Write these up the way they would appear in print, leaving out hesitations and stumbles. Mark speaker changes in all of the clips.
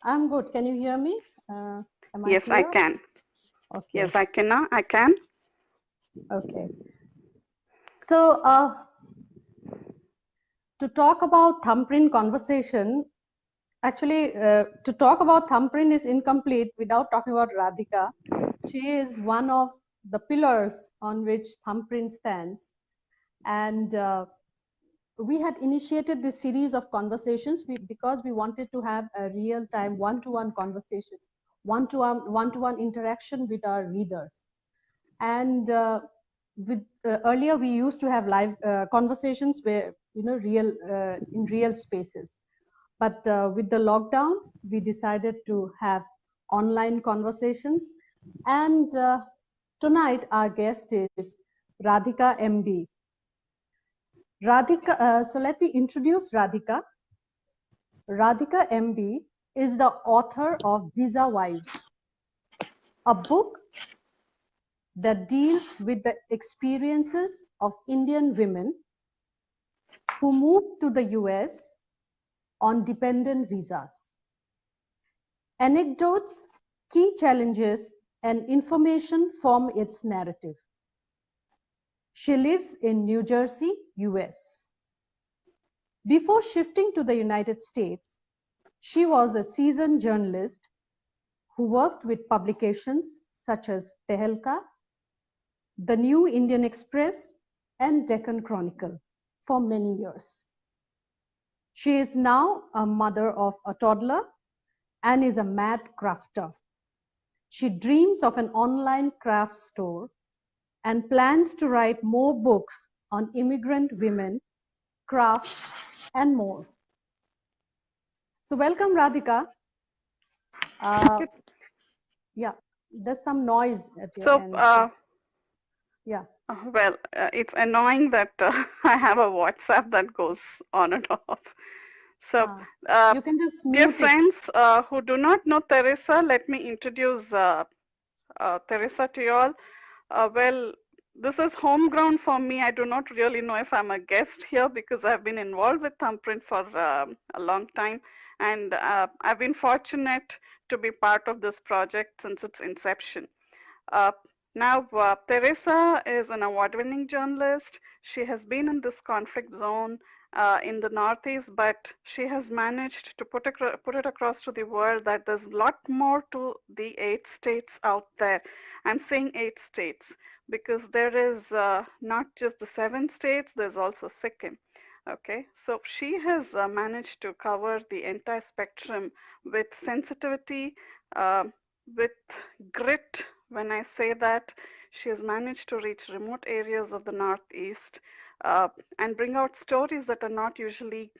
Speaker 1: I'm good. Can you hear me? Am I
Speaker 2: Yes, I
Speaker 1: clear?
Speaker 2: can.
Speaker 1: Okay.
Speaker 2: Yes, I can now. I can.
Speaker 1: Okay. So, to talk about thumbprint conversation, actually, to talk about thumbprint is incomplete without talking about Radhika. She is one of the pillars on which thumbprint stands. And we had initiated this series of conversations because we wanted to have a real-time one-to-one conversation, one-to-one interaction with our readers. And earlier we used to have live conversations where real in real spaces, but with the lockdown we decided to have online conversations. And tonight our guest is Radhika MB. Radhika, so let me introduce Radhika. Radhika MB is the author of Visa Wives, a book that deals with the experiences of Indian women who moved to the US on dependent visas. Anecdotes, key challenges, and information form its narrative. She lives in New Jersey, US. Before shifting to the United States, she was a seasoned journalist who worked with publications such as Tehelka, The New Indian Express, and Deccan Chronicle for many years. She is now a mother of a toddler and is a mad crafter. She dreams of an online craft store and plans to write more books on immigrant women, crafts, and more. So welcome, Radhika. Uh,
Speaker 2: Okay.
Speaker 1: yeah, there's some noise at your
Speaker 2: So,
Speaker 1: end. Yeah.
Speaker 2: it's annoying that I have a WhatsApp that goes on and off. So,
Speaker 1: Uh,
Speaker 2: uh,
Speaker 1: you can just
Speaker 2: dear
Speaker 1: mute it.
Speaker 2: friends who do not know Teresa, let me introduce Teresa to you all. Well, this is home ground for me. I do not really know if I'm a guest here because I've been involved with Thumbprint for a long time, and I've been fortunate to be part of this project since its inception. Uh, Teresa is an award-winning journalist. She has been in this conflict zone in the Northeast, but she has managed to put it across to the world that there's a lot more to the 8 states out there. I'm saying 8 states because there is not just the 7 states, there's also Sikkim. Okay, so she has managed to cover the entire spectrum with sensitivity, uh, with grit. When I say that, she has managed to reach remote areas of the Northeast and bring out stories that are not usually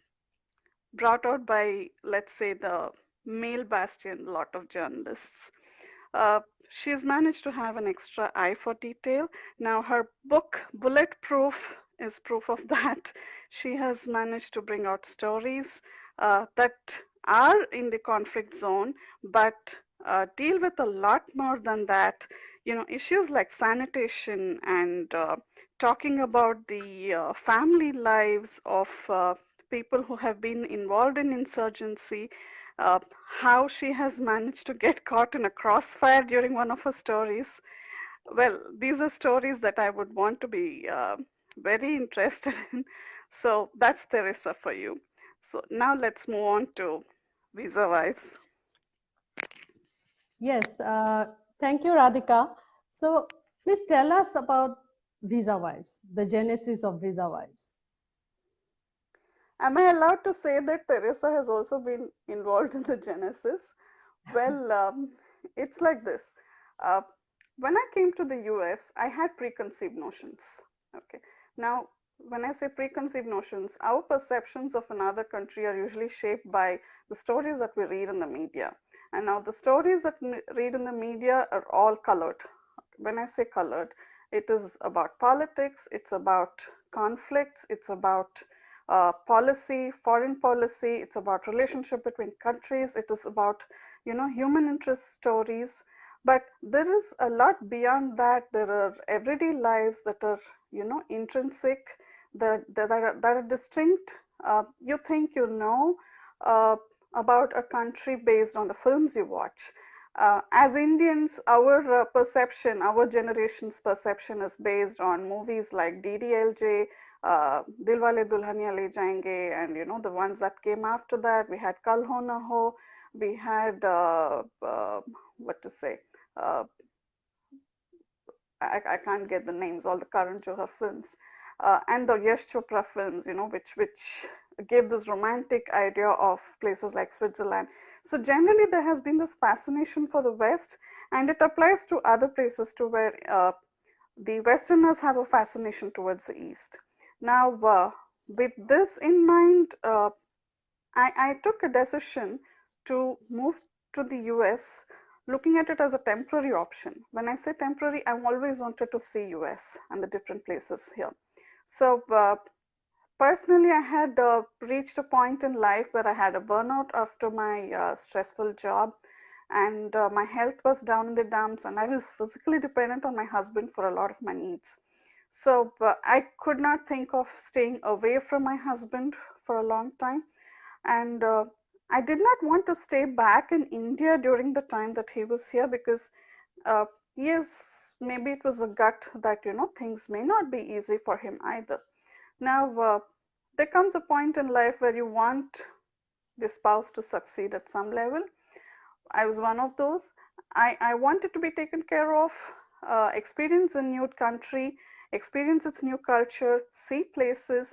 Speaker 2: brought out by, let's say, the male bastion lot of journalists. Uh, she has managed to have an extra eye for detail. Now, her book, Bulletproof, is proof of that. She has managed to bring out stories that are in the conflict zone, but deal with a lot more than that. You know, issues like sanitation and talking about the family lives of people who have been involved in insurgency, uh, how she has managed to get caught in a crossfire during one of her stories. Well, these are stories that I would want to be very interested in. So that's Teresa for you. So now let's move on to Visa Wives.
Speaker 1: Yes. Thank you, Radhika. So please tell us about Visa Wives, the genesis of Visa Wives.
Speaker 2: Am I allowed to say that Teresa has also been involved in the genesis? Well, it's like this. Uh, when I came to the US, I had preconceived notions. Okay. Now, when I say preconceived notions, our perceptions of another country are usually shaped by the stories that we read in the media. And now the stories that we read in the media are all colored. When I say colored, it is about politics, it's about conflicts, it's about policy, foreign policy, it's about relationship between countries, it is about, you know, human interest stories. But there is a lot beyond that. There are everyday lives that are, you know, intrinsic, that are distinct. You think you know, uh, about a country based on the films you watch. As Indians, our perception, our generation's perception is based on movies like DDLJ, Dilwale Dulhania Le Jayenge, and the ones that came after that. We had Kal Ho Na Ho, we had what to say. Uh, I can't get the names, all the Karan Johar films, and the Yash Chopra films, which gave this romantic idea of places like Switzerland. So generally, there has been this fascination for the West, and it applies to other places too, where the Westerners have a fascination towards the East. Now, with this in mind, I took a decision to move to the US, looking at it as a temporary option. When I say temporary, I've always wanted to see US and the different places here. So personally, I had reached a point in life where I had a burnout after my stressful job, and my health was down in the dumps, and I was physically dependent on my husband for a lot of my needs. So I could not think of staying away from my husband for a long time, and I did not want to stay back in India during the time that he was here, because uh, yes, maybe it was a gut that things may not be easy for him either. Now there comes a point in life where you want the spouse to succeed at some level. I was one of those. I wanted to be taken care of, experience a new country, experience its new culture, see places,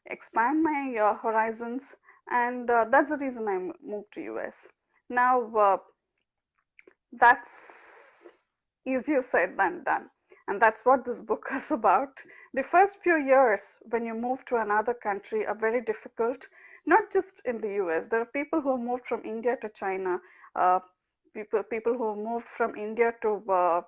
Speaker 2: expand my horizons, and that's the reason I moved to US. Now, that's easier said than done. And that's what this book is about. The first few years when you move to another country are very difficult, not just in the US. There are people who have moved from India to China, uh, people who have moved from India to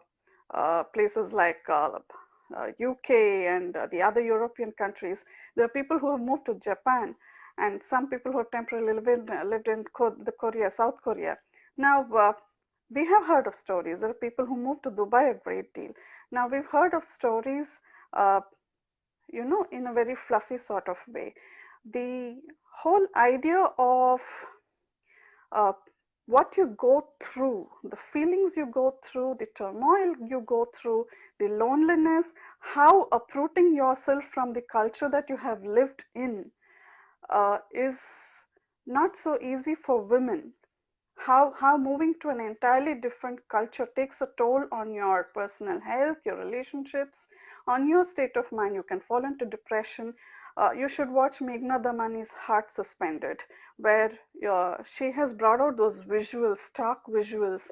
Speaker 2: places like UK and the other European countries. There are people who have moved to Japan, and some people who have temporarily lived in the Korea, South Korea. Now, we have heard of stories. There are people who move to Dubai a great deal. Now, we've heard of stories, uh, in a very fluffy sort of way. The whole idea of uh, what you go through, the feelings you go through, the turmoil you go through, the loneliness, how uprooting yourself from the culture that you have lived in is not so easy for women. How moving to an entirely different culture takes a toll on your personal health, your relationships, on your state of mind. You can fall into depression. You should watch Meghna Damani's Heart Suspended, where she has brought out those visuals, stark visuals,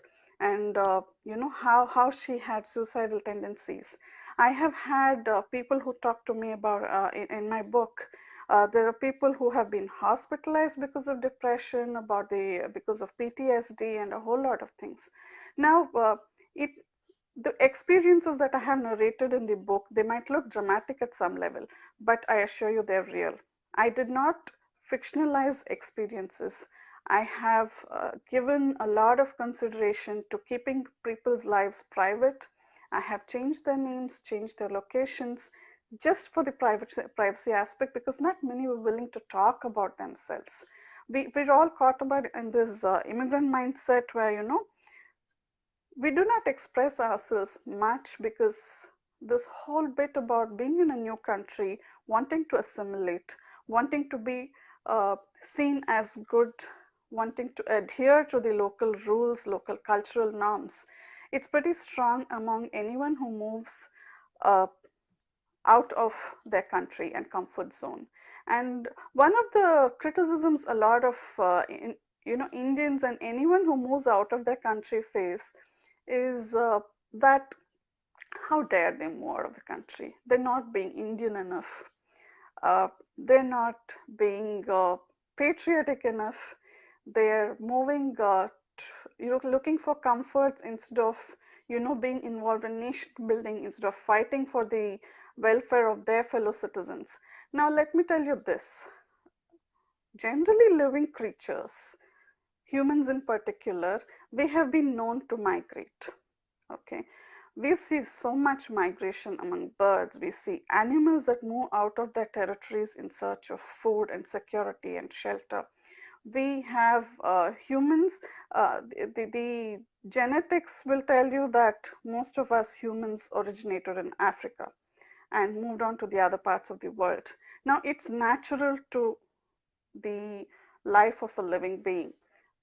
Speaker 2: and how she had suicidal tendencies. I have had people who talk to me about in my book. There are people who have been hospitalized because of depression, because of PTSD, and a whole lot of things. Now, it the experiences that I have narrated in the book, they might look dramatic at some level, but I assure you they're real. I did not fictionalize experiences. I have given a lot of consideration to keeping people's lives private. I have changed their names, changed their locations, just for the privacy aspect, because not many were willing to talk about themselves. We're all caught about in this immigrant mindset where we do not express ourselves much, because this whole bit about being in a new country, wanting to assimilate, wanting to be seen as good, wanting to adhere to the local rules, local cultural norms, it's pretty strong among anyone who moves uh, out of their country and comfort zone. And one of the criticisms a lot of Indians and anyone who moves out of their country face is that how dare they move out of the country? They're not being Indian enough. They're not being patriotic enough. They're moving, looking for comforts instead of, being involved in nation building, instead of fighting for the welfare of their fellow citizens. Now, let me tell you this. Generally living creatures, humans in particular, we have been known to migrate. Okay, we see so much migration among birds. We see animals that move out of their territories in search of food and security and shelter. We have humans, the genetics will tell you that most of us humans originated in Africa and moved on to the other parts of the world. Now, it's natural to the life of a living being,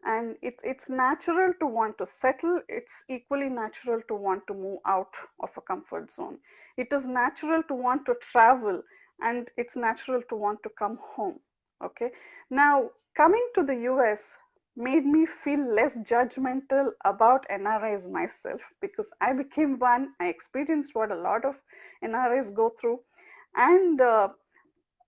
Speaker 2: and it's natural to want to settle. It's equally natural to want to move out of a comfort zone. It is natural to want to travel, and it's natural to want to come home. Okay, now coming to the US made me feel less judgmental about NRIs myself, because I became one. I experienced what a lot of NRIs go through, and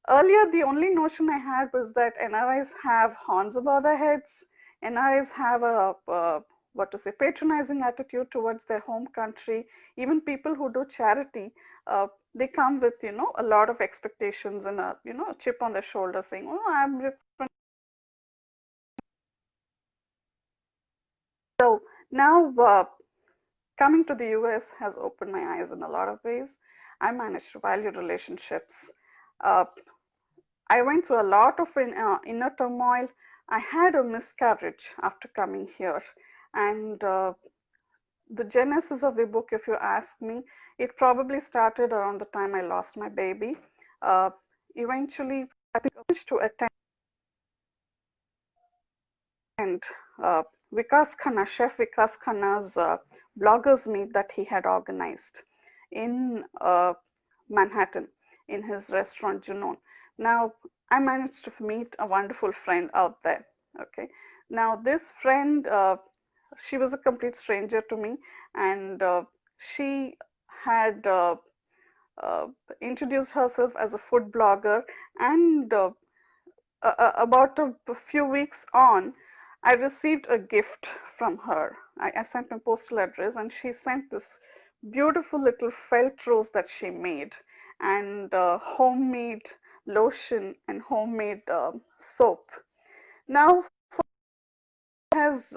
Speaker 2: earlier, the only notion I had was that NRIs have horns above their heads. NRIs have a what to say, patronizing attitude towards their home country. Even people who do charity, they come with a lot of expectations and a a chip on their shoulder, saying, "Oh, I'm different." So now, coming to the US has opened my eyes in a lot of ways. I managed to value relationships. Uh, I went through a lot of inner turmoil. I had a miscarriage after coming here, and the genesis of the book, if you ask me, it probably started around the time I lost my baby. Uh, Eventually, I managed to attend Vikas Khanna, Chef Vikas Khanna's bloggers meet that he had organized in Manhattan in his restaurant Junoon. Now, I managed to meet a wonderful friend out there. Okay. Now, this friend, she was a complete stranger to me, and she had uh, introduced herself as a food blogger, and about a few weeks on, I received a gift from her. I sent my postal address, and she sent this beautiful little felt rose that she made, and homemade lotion and homemade soap. Now, has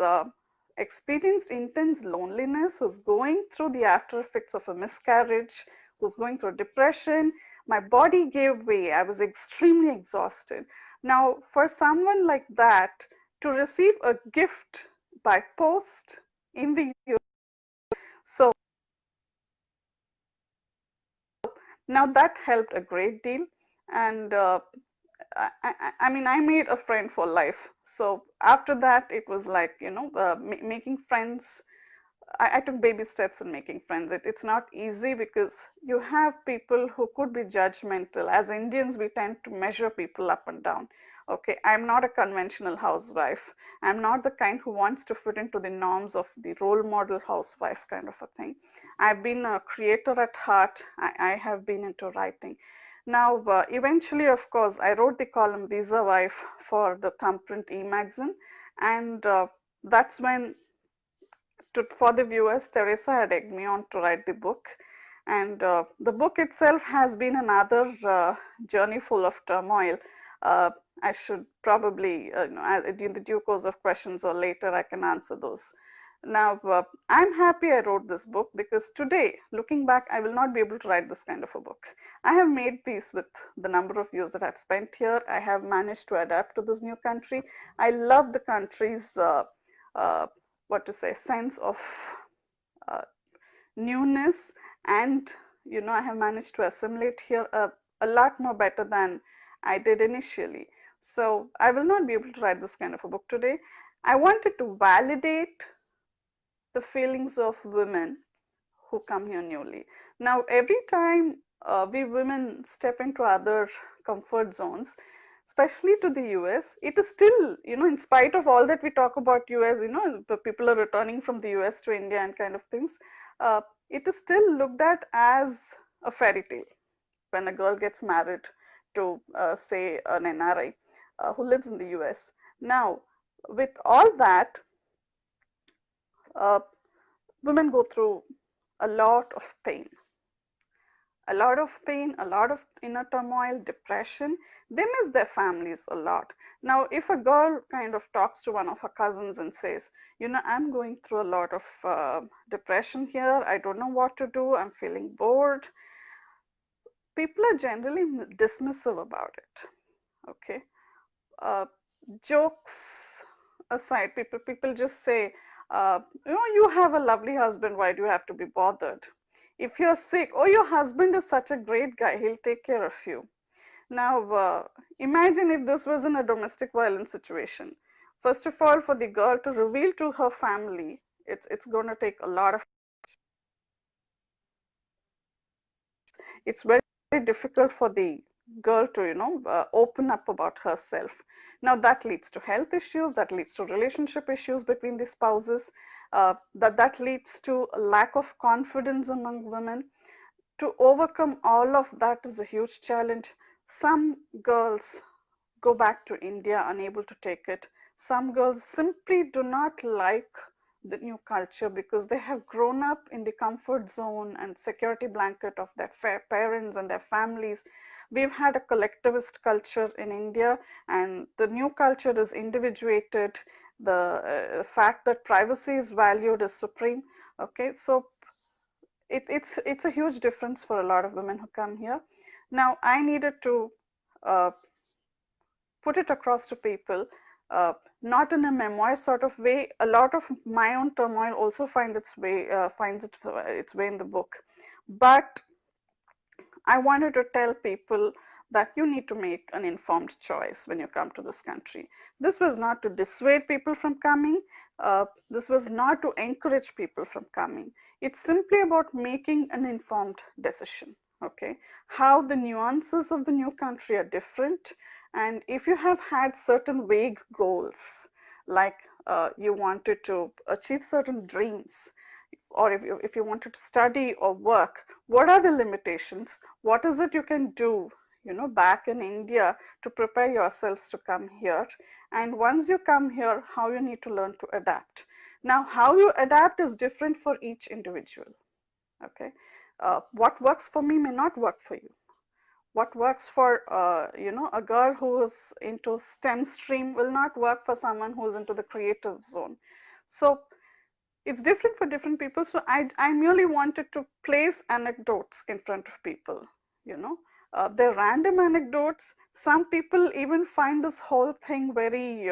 Speaker 2: experienced intense loneliness, who's going through the after effects of a miscarriage, who's going through depression. My body gave way. I was extremely exhausted. Now, for someone like that to receive a gift by post in the US, so now that helped a great deal. And I mean, I made a friend for life. So after that, it was like, making friends. I took baby steps in making friends. It's not easy because you have people who could be judgmental. As Indians, we tend to measure people up and down. Okay, I'm not a conventional housewife. I'm not the kind who wants to fit into the norms of the role model housewife kind of a thing. I've been a creator at heart. I have been into writing. Now, eventually, of course, I wrote the column Visa Wife for the Thumbprint e-magazine, and that's when for the viewers, Teresa had egged me on to write the book. And the book itself has been another journey full of turmoil. Uh, I should probably, in the due course of questions or later, I can answer those. Now, I'm happy I wrote this book because today, looking back, I will not be able to write this kind of a book. I have made peace with the number of years that I've spent here. I have managed to adapt to this new country. I love the country's uh, what to say, sense of uh, newness, and I have managed to assimilate here a lot more better than I did initially. So I will not be able to write this kind of a book today. I wanted to validate the feelings of women who come here newly. Now, every time we women step into other comfort zones, especially to the US, it is still, in spite of all that we talk about US, the people are returning from the US to India and kind of things, uh, it is still looked at as a fairy tale when a girl gets married to, say, an NRI who lives in the US. Now, with all that, uh, women go through a lot of pain, a lot of inner turmoil, depression. They miss their families a lot. Now, if a girl kind of talks to one of her cousins and says, I'm going through a lot of depression here, I don't know what to do, I'm feeling bored, people are generally dismissive about it. Okay. Uh, jokes aside, people just say, you have a lovely husband. Why do you have to be bothered? If you're sick, oh, your husband is such a great guy. He'll take care of you. Now, imagine if this was in a domestic violence situation. First of all, for the girl to reveal to her family, it's going to take a lot of. It's very difficult for the girl to open up about herself. Now that leads to health issues, that leads to relationship issues between the spouses, that leads to a lack of confidence among women. To overcome all of that is a huge challenge. Some girls go back to India unable to take it. Some girls simply do not like the new culture because they have grown up in the comfort zone and security blanket of their parents and their families. We've had a collectivist culture in India, and the new culture is individuated. The fact that privacy is valued is supreme. Okay, so it's a huge difference for a lot of women who come here. Now, I needed to uh, put it across to people, not in a memoir sort of way. A lot of my own turmoil also finds its way in the book, but I wanted to tell people that you need to make an informed choice when you come to this country. This was not to dissuade people from coming. This was not to encourage people from coming. It's simply about making an informed decision. Okay, how the nuances of the new country are different, and if you have had certain vague goals, like you wanted to achieve certain dreams, or if you wanted to study or work, what are the limitations? What is it you can do, back in India to prepare yourselves to come here? And once you come here, how you need to learn to adapt. Now, how you adapt is different for each individual. Okay, what works for me may not work for you. What works for a girl who is into STEM stream will not work for someone who's into the creative zone. So it's different for different people. So I merely wanted to place anecdotes in front of people, you know. They're random anecdotes. Some people even find this whole thing very,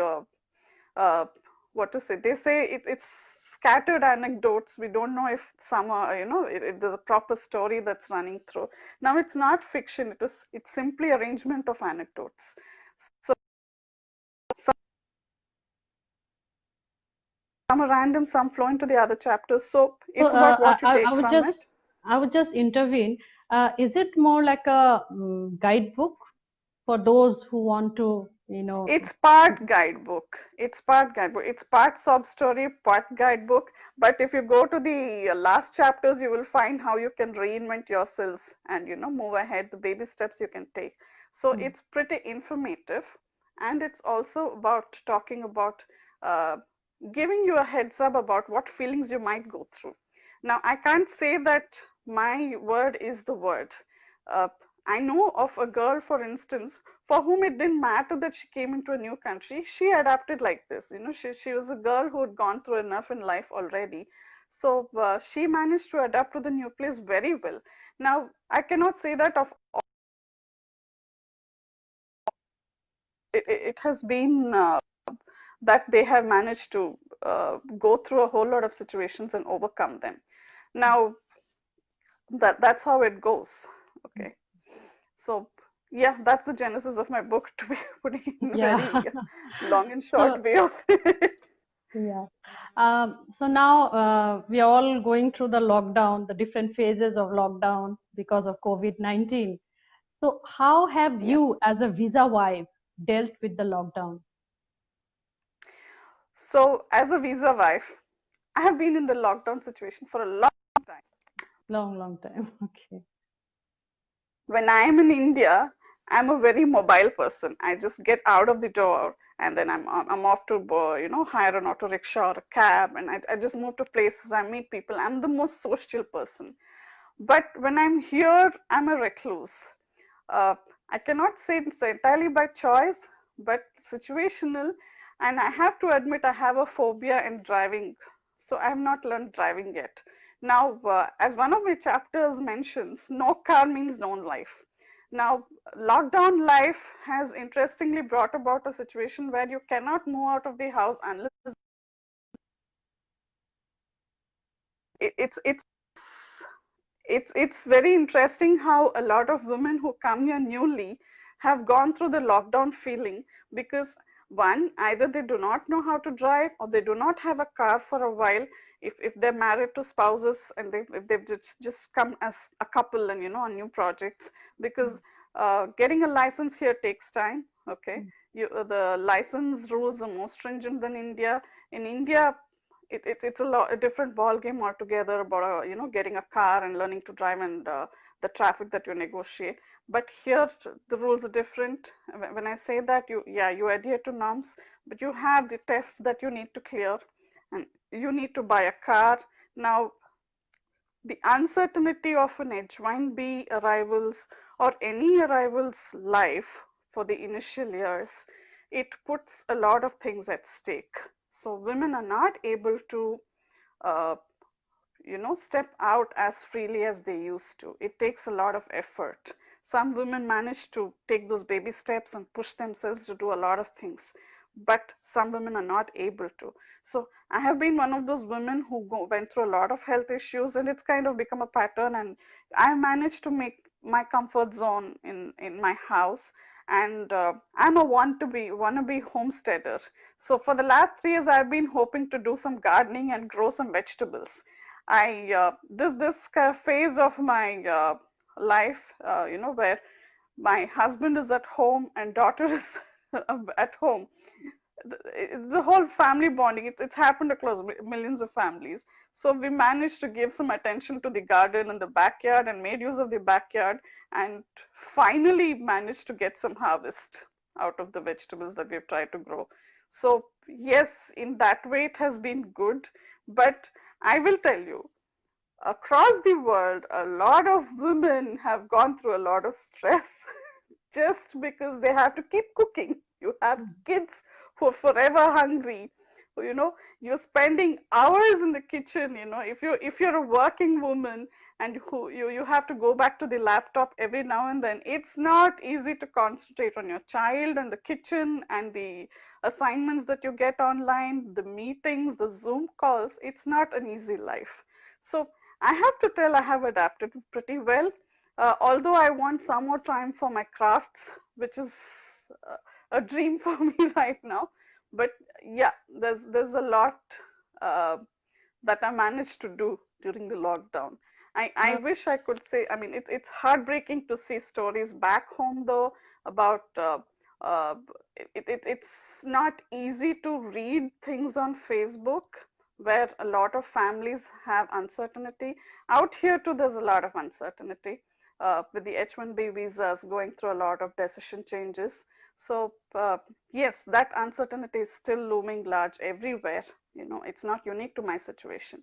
Speaker 2: uh, what to say, they say it's scattered anecdotes. We don't know if some are, if there's a proper story that's running through. Now, it's not fiction. It's simply arrangement of anecdotes. So some are random, some flow into the other chapters. So
Speaker 1: So
Speaker 2: it's about what you take from it.
Speaker 1: I would just intervene. Is it more like a guidebook for those who want to,
Speaker 2: It's part guidebook. It's part guidebook. It's part sob story, part guidebook. But if you go to the last chapters, you will find how you can reinvent yourselves and move ahead. The baby steps you can take. So it's pretty informative, and it's also about talking about uh, giving you a heads up about what feelings you might go through. Now, I can't say that my word is the word. Uh, I know of a girl, for instance, for whom it didn't matter that she came into a new country. She adapted like this. She was a girl who had gone through enough in life already. So she managed to adapt to the new place very well. Now, I cannot say that of it has been that they have managed to go through a whole lot of situations and overcome them. Now, that's how it goes. Okay. So yeah, that's the genesis of my book, to be putting in a
Speaker 1: yeah.
Speaker 2: very long and short
Speaker 1: So
Speaker 2: way of it.
Speaker 1: yeah. So now we are all going through the lockdown, the different phases of lockdown because of COVID-19. So how have
Speaker 2: Yeah.
Speaker 1: you, as a visa wife, dealt with the lockdown?
Speaker 2: So as a visa wife, I have been in the lockdown situation for a long time.
Speaker 1: Long time. Okay.
Speaker 2: When I am in India, I'm a very mobile person. I just get out of the door and then I'm off to hire an auto rickshaw or a cab, and I just move to places. I meet people. I'm the most social person. But when I'm here, I'm a recluse. uh, I cannot say it's entirely by choice, but situational. And I have to admit, I have a phobia in driving. So I have not learned driving yet. Now, as one of my chapters mentions, no car means no life. Now, lockdown life has interestingly brought about a situation where you cannot move out of the house unless it's it's very interesting how a lot of women who come here newly have gone through the lockdown feeling, because one, either they do not know how to drive or they do not have a car for a while, if they're married to spouses and if they've just come as a couple and on new projects, because getting a license here takes time. Okay, the license rules are more stringent than India. In India, it's a different ball game altogether about getting a car and learning to drive, and the traffic that you negotiate. But here the rules are different. When I say that, you adhere to norms, but you have the test that you need to clear, and you need to buy a car. Now, the uncertainty of an H1B arrivals or any arrivals life for the initial years, it puts a lot of things at stake. So women are not able to uh, step out as freely as they used to. It takes a lot of effort. Some women manage to take those baby steps and push themselves to do a lot of things, but some women are not able to. So I have been one of those women who went through a lot of health issues, and it's kind of become a pattern, and I managed to make my comfort zone in my house. And I'm a wannabe homesteader. So for the last 3 years, I've been hoping to do some gardening and grow some vegetables. This kind of phase of my life, where my husband is at home and daughter is at home. The whole family bonding, it's happened across millions of families. So we managed to give some attention to the garden and the backyard and made use of the backyard, and finally managed to get some harvest out of the vegetables that we've tried to grow. So yes, in that way it has been good, but I will tell you, across the world, a lot of women have gone through a lot of stress just because they have to keep cooking. You have kids who are forever hungry. You're spending hours in the kitchen. If you're a working woman and who you have to go back to the laptop every now and then, it's not easy to concentrate on your child and the kitchen and the assignments that you get online, the meetings, the Zoom calls. It's not an easy life. So I have to tell I have adapted pretty well. Although I want some more time for my crafts, which is a dream for me right now. But yeah, there's a lot uh, that I managed to do during the lockdown. I wish I could say, I mean, it's heartbreaking to see stories back home though about uh, it's not easy to read things on Facebook where a lot of families have uncertainty. Out here too, there's a lot of uncertainty with the H1B visas going through a lot of decision changes. So yes, that uncertainty is still looming large everywhere. It's not unique to my situation.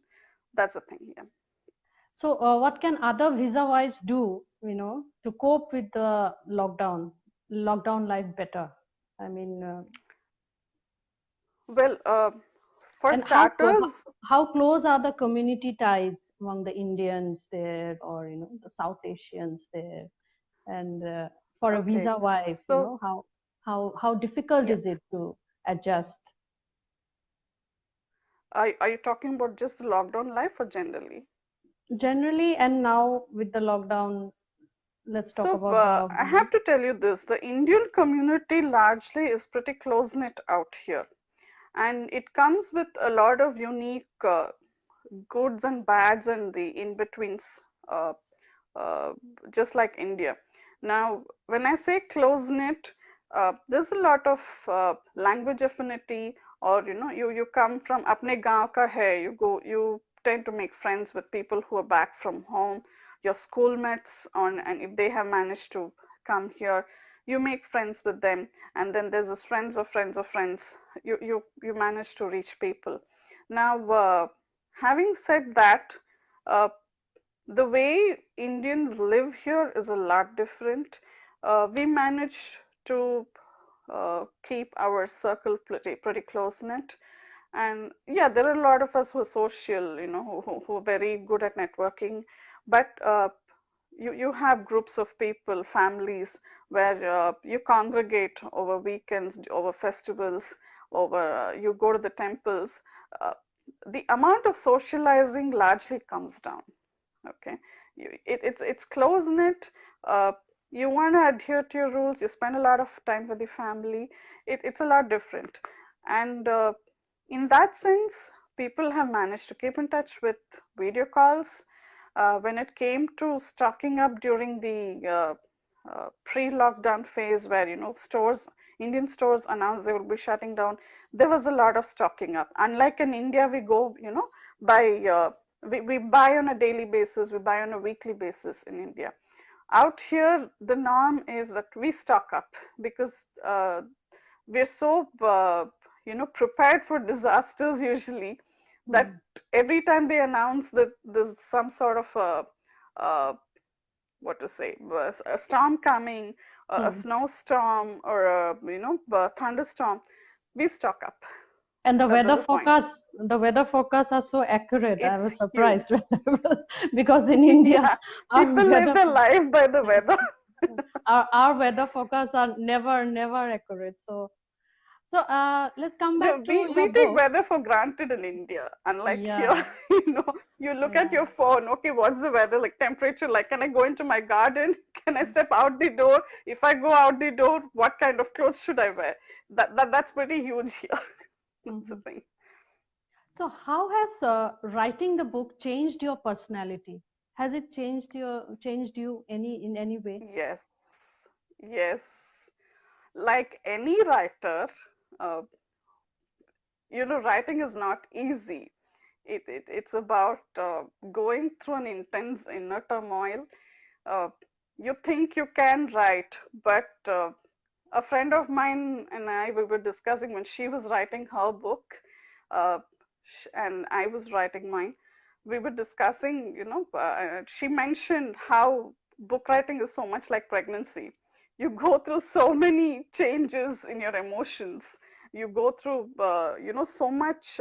Speaker 2: That's the thing. Yeah.
Speaker 1: So, what can other visa wives do, to cope with the lockdown life better? I mean,
Speaker 2: Well, for
Speaker 1: and
Speaker 2: starters,
Speaker 1: how close are the community ties among the Indians there, or the South Asians there? And for a
Speaker 2: okay.
Speaker 1: visa wife,
Speaker 2: So
Speaker 1: how difficult
Speaker 2: yeah,
Speaker 1: is it to adjust?
Speaker 2: are you talking about just the lockdown life or generally?
Speaker 1: Generally, and now with the lockdown, let's talk
Speaker 2: So
Speaker 1: about the
Speaker 2: I
Speaker 1: lockdown.
Speaker 2: have to tell you this: the Indian community largely is pretty close knit out here, and it comes with a lot of unique goods and bads and the in betweens. Uh, just like India. Now, when I say close knit, there's a lot of language affinity, or you come from apne gaon ka hai, you tend to make friends with people who are back from home, your schoolmates on, and if they have managed to come here, you make friends with them, and then there's this friends of friends of friends. You manage to reach people. Now, having said that, uh, the way Indians live here is a lot different. We manage to keep our circle pretty close knit. And yeah, there are a lot of us who are social, who are very good at networking. But you have groups of people, families, where you congregate over weekends, over festivals, over you go to the temples. Uh, the amount of socializing largely comes down. Okay, it's close knit. Uh, you want to adhere to your rules. You spend a lot of time with the family. It's a lot different, and in that sense, people have managed to keep in touch with video calls. When it came to stocking up during the pre-lockdown phase, where Indian stores announced they will be shutting down, there was a lot of stocking up. Unlike in India, we go, buy we buy on a daily basis, we buy on a weekly basis in India. Out here, the norm is that we stock up because we're so prepared for disasters usually that every time they announce that there's some sort of a what to say, a storm coming, a snowstorm, or a thunderstorm, we stock up.
Speaker 1: And
Speaker 2: That's the point.
Speaker 1: the weather forecasts are so accurate. I
Speaker 2: It's
Speaker 1: was surprised
Speaker 2: huge.
Speaker 1: because in India,
Speaker 2: Yeah,
Speaker 1: our
Speaker 2: people live
Speaker 1: weather
Speaker 2: their life by the weather.
Speaker 1: our weather forecasts are never accurate. So let's come back
Speaker 2: No,
Speaker 1: to
Speaker 2: we
Speaker 1: your
Speaker 2: take
Speaker 1: book.
Speaker 2: weather for granted in India. Unlike here,
Speaker 1: Yeah,
Speaker 2: you look at
Speaker 1: yeah.
Speaker 2: your phone, okay, what's the weather, like temperature, like can I go into my garden? Can I step out the door? If I go out the door, what kind of clothes should I wear? That's pretty huge here. That's the
Speaker 1: Mhm.
Speaker 2: thing.
Speaker 1: So how has writing the book changed your personality? Has it changed you in any way?
Speaker 2: Yes, yes. Like any writer, uh, writing is not easy. It's about going through an intense inner turmoil. uh, you think you can write, but a friend of mine and I, we were discussing when she was writing her book, uh, and I was writing mine. We were discussing, she mentioned how book writing is so much like pregnancy. You go through so many changes in your emotions. You go through, so much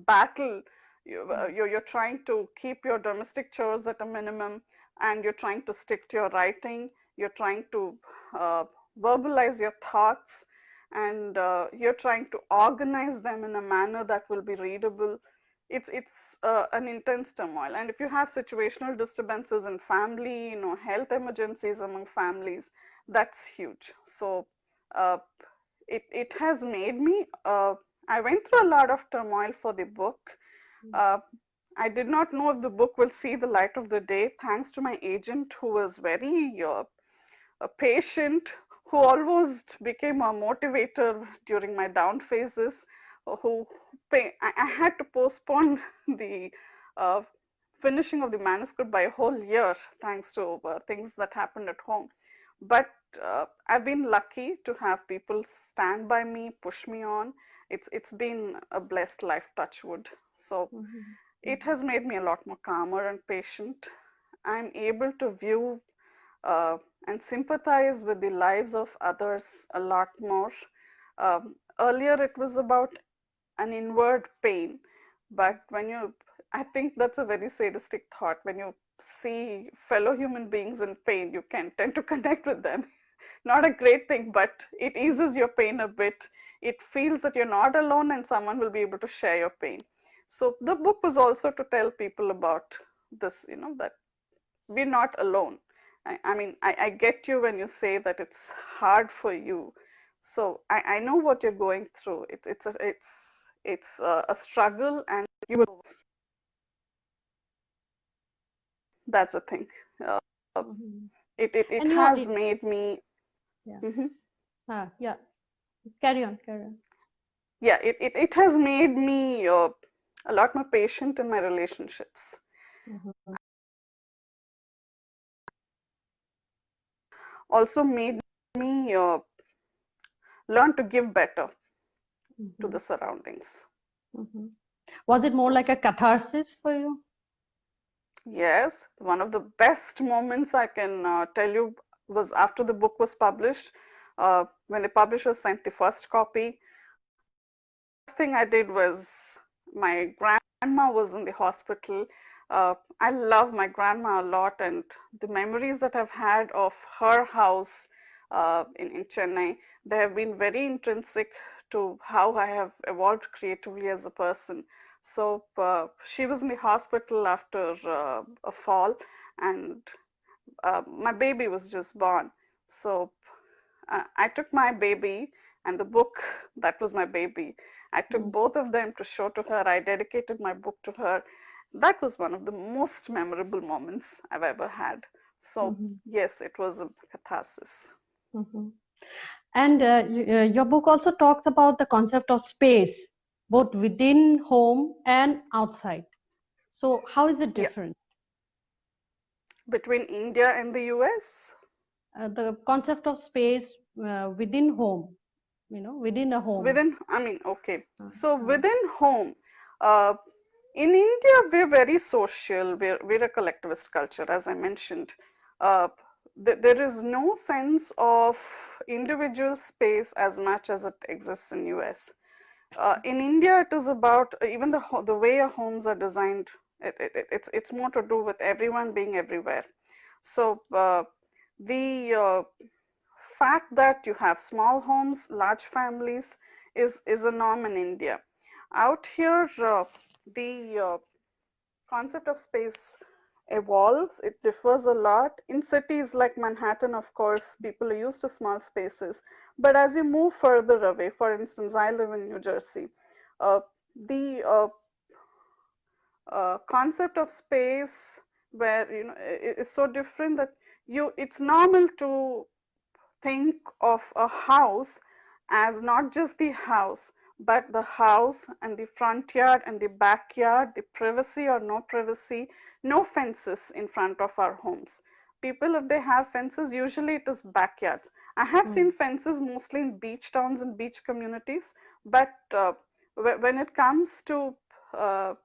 Speaker 2: battle. You're trying to keep your domestic chores at a minimum, and you're trying to stick to your writing. You're trying to uh, verbalize your thoughts, and you're trying to organize them in a manner that will be readable. It's an intense turmoil, and if you have situational disturbances in family, health emergencies among families, that's huge. So uh, it has made me. I went through a lot of turmoil for the book. Uh, I did not know if the book will see the light of the day, thanks to my agent, who was very patient, who almost became a motivator during my down phases. Who I had to postpone the uh, finishing of the manuscript by a whole year, thanks to things that happened at home. But I've been lucky to have people stand by me, push me on. It's been a blessed life, touch wood. So
Speaker 1: Mhm.
Speaker 2: it has made me a lot more calmer and patient. I'm able to view uh, and sympathize with the lives of others a lot more. Earlier, it was about an inward pain, but I think that's a very sadistic thought. When you see fellow human beings in pain, you can tend to connect with them. Not a great thing, but it eases your pain a bit. It feels that you're not alone and someone will be able to share your pain. So the book was also to tell people about this, that we're not alone. I mean, I get you when you say that it's hard for you. So I know what you're going through. It's a struggle, and you will. That's a thing. Uh,
Speaker 1: Mhm.
Speaker 2: it
Speaker 1: And you are,
Speaker 2: has made me.
Speaker 1: yeah,
Speaker 2: Mhm.
Speaker 1: yeah. Carry on, carry on.
Speaker 2: Yeah, it has made me a lot more patient in my relationships.
Speaker 1: Mhm.
Speaker 2: Also made me learn to give better to the
Speaker 1: Mhm.
Speaker 2: surroundings.
Speaker 1: Mhm. Was it more
Speaker 2: So
Speaker 1: like a catharsis for you?
Speaker 2: yes, one of the best moments I can tell you was after the book was published. When the publisher sent the first copy, first thing I did was my grand grandma was in the hospital. I love my grandma a lot, and the memories that I've had of her house in Chennai, they have been very intrinsic to how I have evolved creatively as a person. So she was in the hospital after a fall, and my baby was just born. So I took my baby and the book that was my baby. I took
Speaker 1: Mm.
Speaker 2: both of them to show to her. I dedicated my book to her. That was one of the most memorable moments I've ever had. So,
Speaker 1: Mhm.
Speaker 2: yes, it was a catharsis.
Speaker 1: Mhm. And your book also talks about the concept of space, both within home and outside. So, how is it
Speaker 2: Yeah,
Speaker 1: different?
Speaker 2: between India and the US.
Speaker 1: The concept of space within home, within a home.
Speaker 2: Okay.
Speaker 1: Uh,
Speaker 2: So,
Speaker 1: uh,
Speaker 2: within home, uh, in India, we're very social. We're a collectivist culture, as I mentioned. Uh, there is no sense of individual space as much as it exists in US. In India, it is about even the way our homes are designed. It's more to do with everyone being everywhere. So the fact that you have small homes, large families is a norm in India. Out here, the concept of space evolves. It differs a lot. In cities like Manhattan, of course, people are used to small spaces. But as you move further away, for instance, I live in New Jersey, uh, the concept of space where is so different that it's normal to think of a house as not just the house, but the house and the front yard and the backyard, the privacy or no privacy, no fences in front of our homes. People, if they have fences, usually it is backyards. I have
Speaker 1: mm,
Speaker 2: seen fences mostly in beach towns and beach communities, but when it comes to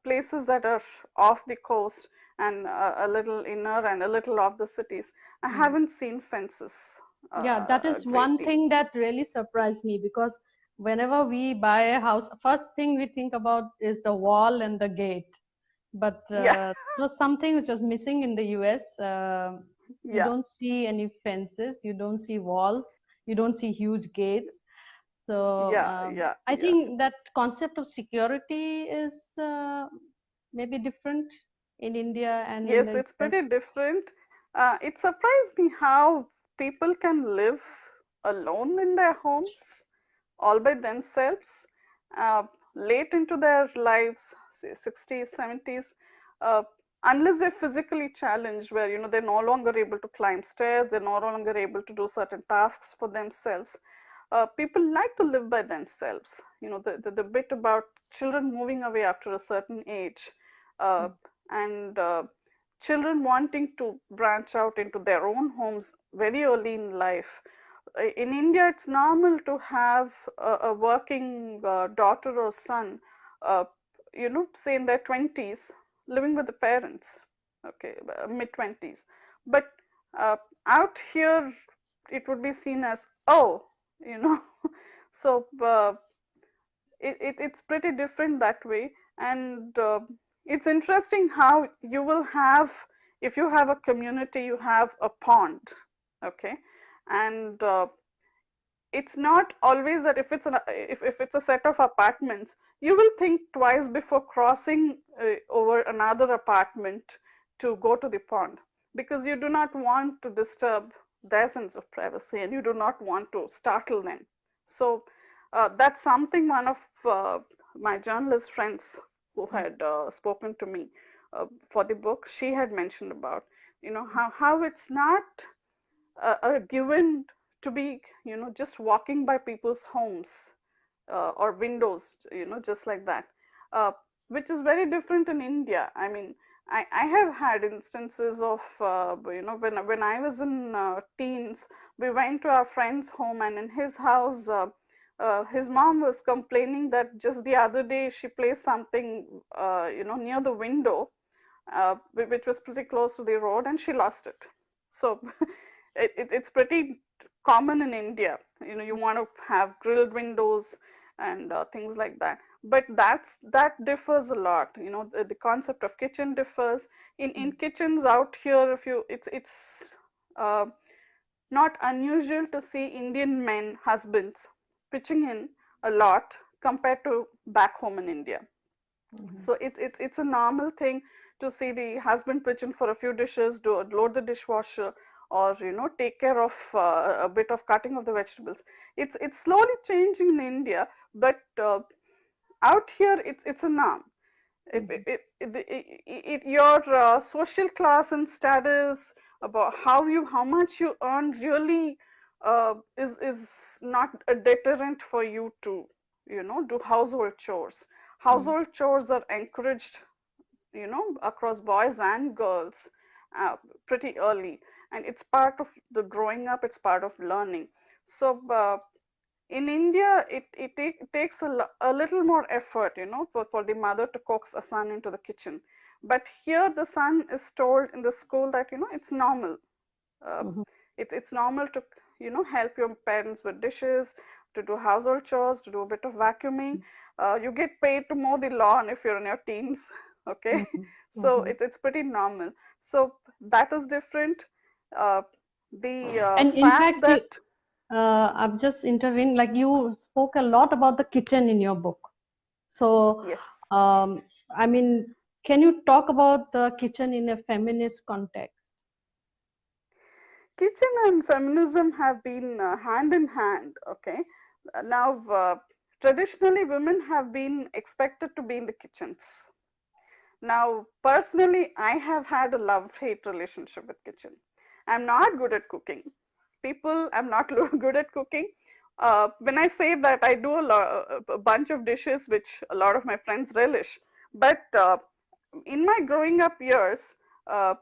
Speaker 2: places that are off the coast and a little inner and a little off the cities, I
Speaker 1: mm.
Speaker 2: haven't seen fences
Speaker 1: Yeah, that
Speaker 2: a
Speaker 1: is
Speaker 2: great
Speaker 1: one
Speaker 2: deal.
Speaker 1: thing that really surprised me because whenever we buy a house, first thing we think about is the wall and the gate. But
Speaker 2: Yeah,
Speaker 1: it was something which was missing in the US. You
Speaker 2: yeah,
Speaker 1: don't see any fences, you don't see walls, you don't see huge gates. So
Speaker 2: yeah, yeah,
Speaker 1: I
Speaker 2: yeah.
Speaker 1: think that concept of security is maybe different in India and in
Speaker 2: Yes,
Speaker 1: the
Speaker 2: it's
Speaker 1: US.
Speaker 2: pretty different. It surprised me how people can live alone in their homes all by themselves, uh, late into their lives, say 60s, 70s, uh, unless they're physically challenged, where they're no longer able to climb stairs, they're no longer able to do certain tasks for themselves. People like to live by themselves. The bit about children moving away after a certain age, uh, and children wanting to branch out into their own homes very early in life. In India, it's normal to have a working daughter or son, uh, say in their 20s, living with the parents, okay, mid 20s. But uh, out here, it would be seen as, oh, you know, so it's pretty different that way. And it's interesting how you will have, if you have a community, you have a pond, okay, and it's not always that if it's a set of apartments, you will think twice before crossing over another apartment to go to the pond, because you do not want to disturb their sense of privacy and you do not want to startle them. So that's something one of my journalist friends who had spoken to me for the book, she had mentioned about, how it's not a given to be, just walking by people's homes or windows, just like that, uh, which is very different in India. I mean, I have had instances of, when I was in teens, we went to our friend's home, and in his house, his mom was complaining that just the other day she placed something, near the window, which was pretty close to the road, and she lost it. So it's pretty common in India. You want to have grilled windows, and things like that. But that differs a lot. The concept of kitchen differs. In kitchens out here, if you it's uh, not unusual to see Indian men husbands pitching in a lot compared to back home in India. So it's a normal thing to see the husband pitching for a few dishes, do load the dishwasher, or take care of a bit of cutting of the vegetables. It's slowly changing in India, but out here it's a norm. Your social class and status, about how much you earn, really is not a deterrent for you to do household chores. Household chores are encouraged across boys and girls uh, pretty early, and it's part of the growing up, it's part of learning. So in India, it takes a little more effort, for the mother to coax a son into the kitchen. But here, the son is told in the school that it's normal. Uh, it's normal to help your parents with dishes, to do household chores, to do a bit of vacuuming. You get paid to mow the lawn if you're in your teens. Okay, so it's pretty normal. So that is different. Uh, the
Speaker 1: And in
Speaker 2: fact
Speaker 1: fact,
Speaker 2: that
Speaker 1: I've just intervened, like you spoke a lot about the kitchen in your book. So,
Speaker 2: yes.
Speaker 1: I mean, can you talk about the kitchen in a feminist context?
Speaker 2: Kitchen and feminism have been hand in hand. Okay, now traditionally women have been expected to be in the kitchens. Now personally, I have had a love-hate relationship with kitchen. I'm not good at cooking. People, I'm not good at cooking. When I say that, I do a bunch of dishes which a lot of my friends relish, but in my growing up years, uh,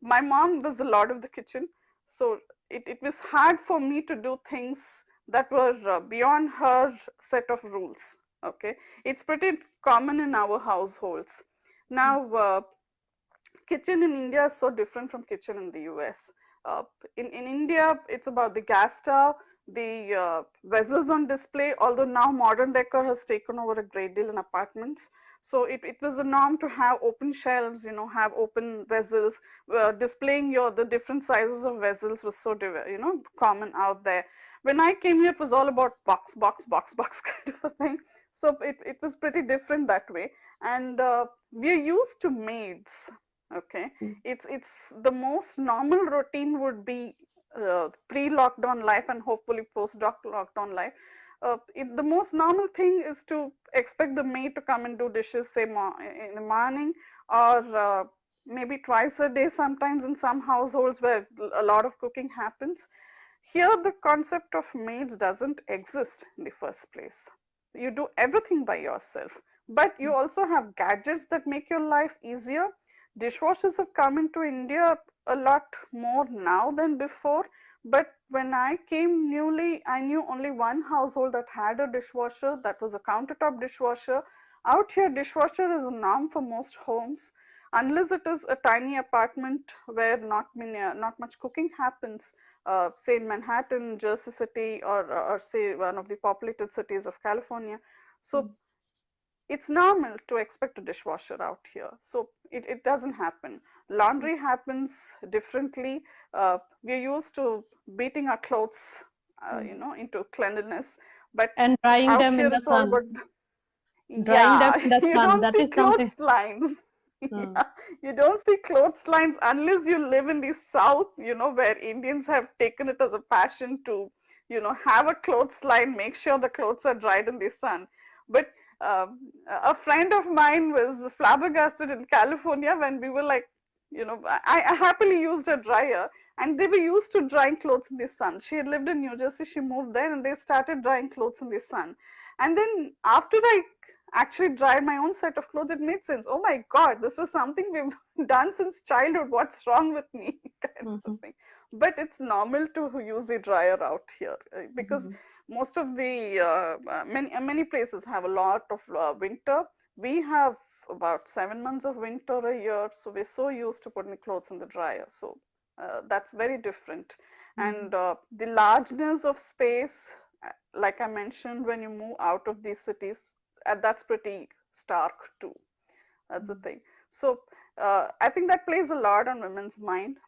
Speaker 2: my mom does a lot of the kitchen, so it was hard for me to do things that were beyond her set of rules. Okay, it's pretty common in our households. Now, kitchen in India is so different from kitchen in the US. Uh, in India, it's about the gas stove, the vessels on display, although now modern decor has taken over a great deal in apartments. So it was a norm to have open shelves, have open vessels. Displaying the different sizes of vessels was so, common out there. When I came here, it was all about box, box, box, box kind of a thing. So it was pretty different that way. And we're used to maids. Okay, it's the most normal routine would be pre-lockdown life and hopefully post-lockdown life. The most normal thing is to expect the maid to come and do dishes, say in the morning, or maybe twice a day sometimes in some households where a lot of cooking happens. Here, the concept of maids doesn't exist in the first place. You do everything by yourself, but you also have gadgets that make your life easier. Dishwashers have come into India a lot more now than before, but when I came newly, I knew only one household that had a dishwasher, that was a countertop dishwasher. Out here, dishwasher is a norm for most homes, unless it is a tiny apartment where not much cooking happens, say in Manhattan, Jersey City, or say one of the populated cities of California. So it's normal to expect a dishwasher out here. So it doesn't happen. Laundry happens differently. We're used to beating our clothes, into cleanliness, but
Speaker 1: And drying
Speaker 2: out
Speaker 1: them in
Speaker 2: here
Speaker 1: the
Speaker 2: it's all
Speaker 1: sun.
Speaker 2: about,
Speaker 1: Drying them
Speaker 2: yeah,
Speaker 1: in the
Speaker 2: you
Speaker 1: sun.
Speaker 2: don't
Speaker 1: That
Speaker 2: see
Speaker 1: is something.
Speaker 2: clotheslines. Yeah, you don't see clotheslines unless you live in the South, where Indians have taken it as a passion to, have a clothesline, make sure the clothes are dried in the sun. But a friend of mine was flabbergasted in California when we were like, I happily used a dryer, and they were used to drying clothes in the sun. She had lived in New Jersey, she moved there, and they started drying clothes in the sun. And then after I actually dried my own set of clothes, it made sense. Oh my God, this was something we've done since childhood. What's wrong with me? Kind of thing. But it's normal to use the dryer out here, because most of the many places have a lot of winter. We have about 7 months of winter a year, so we're so used to putting the clothes in the dryer. So that's very different. And the largeness of space like I mentioned, when you move out of these cities, that's pretty stark too. That's the thing. So I think that plays a lot on women's mind.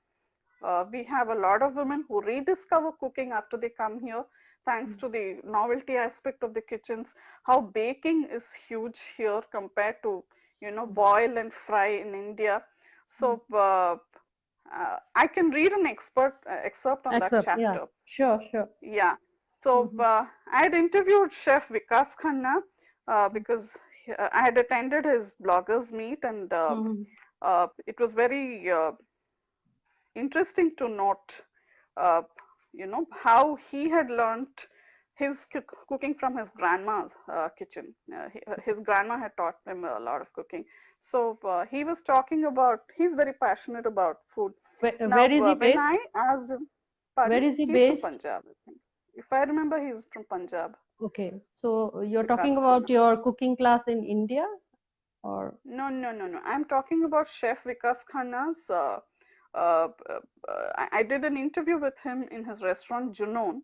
Speaker 2: We have a lot of women who rediscover cooking after they come here, thanks to the novelty aspect of the kitchens. How baking is huge here compared to, boil and fry in India. So I can read an excerpt on that
Speaker 1: Accept. Yeah.
Speaker 2: chapter.
Speaker 1: Sure. Sure.
Speaker 2: Yeah. So
Speaker 1: Mm-hmm.
Speaker 2: I had interviewed Chef Vikas Khanna because I had attended his bloggers meet, and
Speaker 1: Mm-hmm.
Speaker 2: it was very interesting to note, uh, how he had learned his cooking from his grandma's kitchen. His grandma had taught him a lot of cooking. So he was talking about, he's very passionate about food. Now,
Speaker 1: Where is he
Speaker 2: when
Speaker 1: based?
Speaker 2: I asked him, pardon,
Speaker 1: Where is he
Speaker 2: he's from
Speaker 1: based?
Speaker 2: Punjab, I think. If I remember, he's from Punjab,
Speaker 1: Okay. So you're talking
Speaker 2: Vikas
Speaker 1: about
Speaker 2: Khanna.
Speaker 1: your cooking class in India, or?
Speaker 2: No, no, no, no. I'm talking about Chef Vikas Khanna's. I did an interview with him in his restaurant Junoon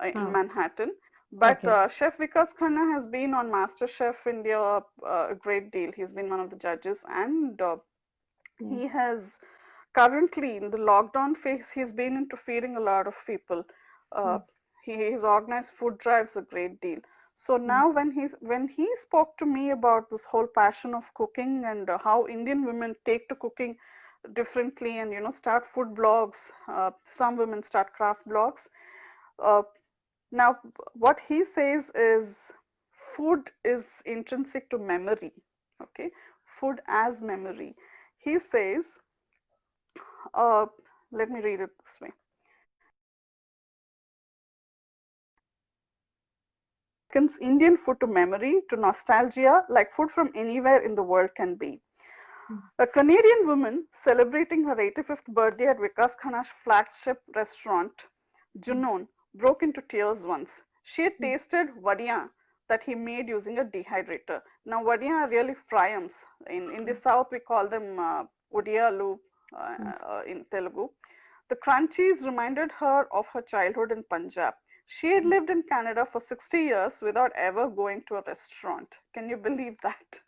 Speaker 2: in
Speaker 1: Ah,
Speaker 2: Manhattan. But
Speaker 1: okay.
Speaker 2: Chef Vikas Khanna has been on MasterChef India a great deal. He's been one of the judges, and
Speaker 1: Mm,
Speaker 2: he has currently in the lockdown phase, he's been into feeding a lot of people. Uh,
Speaker 1: mm,
Speaker 2: he's organized food drives a great deal. So
Speaker 1: mm,
Speaker 2: now when he spoke to me about this whole passion of cooking and how Indian women take to cooking differently, and start food blogs, some women start craft blogs. Uh, Now what he says is food is intrinsic to memory. Okay, food as memory. He says, uh, let me read it this way. Indian food to memory, to nostalgia, like food from anywhere in the world can be.
Speaker 1: mm,
Speaker 2: A Canadian woman celebrating her 85th birthday at Vikas Khanna's flagship restaurant,
Speaker 1: mm,
Speaker 2: Junoon, broke into tears once. She had
Speaker 1: mm,
Speaker 2: tasted vadiyan that he made using a dehydrator. Now, vadiyan are really fryams. In the
Speaker 1: mm,
Speaker 2: south, we call them udiyalu
Speaker 1: mm,
Speaker 2: in Telugu. The crunchies reminded her of her childhood in Punjab. She had lived in Canada for 60 years without ever going to a restaurant. Can you believe that?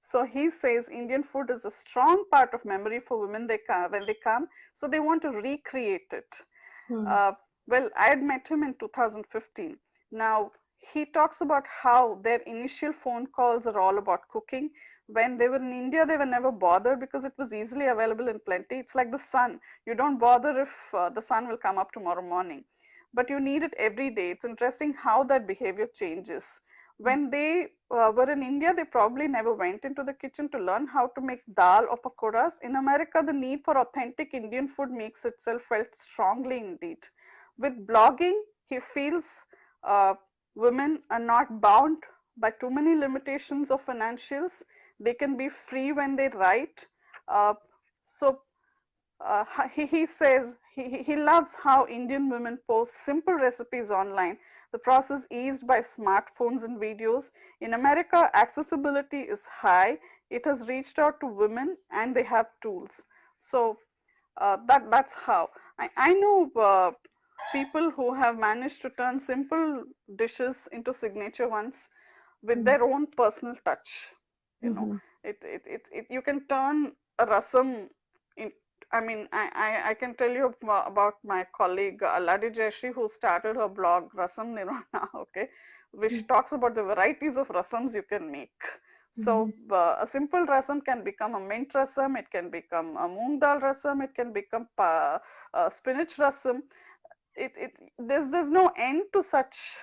Speaker 2: So he says Indian food is a strong part of memory for women when they come, so they want to recreate it.
Speaker 1: mm,
Speaker 2: Uh, well, I had met him in 2015. Now, he talks about how their initial phone calls are all about cooking. When they were in India, they were never bothered because it was easily available in plenty. It's like the sun. You don't bother if the sun will come up tomorrow morning, but you need it every day. It's interesting how that behavior changes. When they were in India, they probably never went into the kitchen to learn how to make dal or pakoras. In America, the need for authentic Indian food makes itself felt strongly indeed. With blogging, he feels uh, women are not bound by too many limitations of financials. They can be free when they write. Uh, so he says he loves how Indian women post simple recipes online. The process eased by smartphones and videos. In America, accessibility is high. It has reached out to women and they have tools. So that's how. I know people who have managed to turn simple dishes into signature ones with
Speaker 1: mm,
Speaker 2: their own personal touch. You know,
Speaker 1: mhm,
Speaker 2: you can turn a rasam in. I mean, I can tell you about my colleague Aladi Jayashree, who started her blog Rasam Nirvana, okay,
Speaker 1: mm,
Speaker 2: which talks about the varieties of rasams you can make. So
Speaker 1: mhm,
Speaker 2: a simple rasam can become a mint rasam, it can become a moong dal rasam, it can become spinach rasam. There's no end to such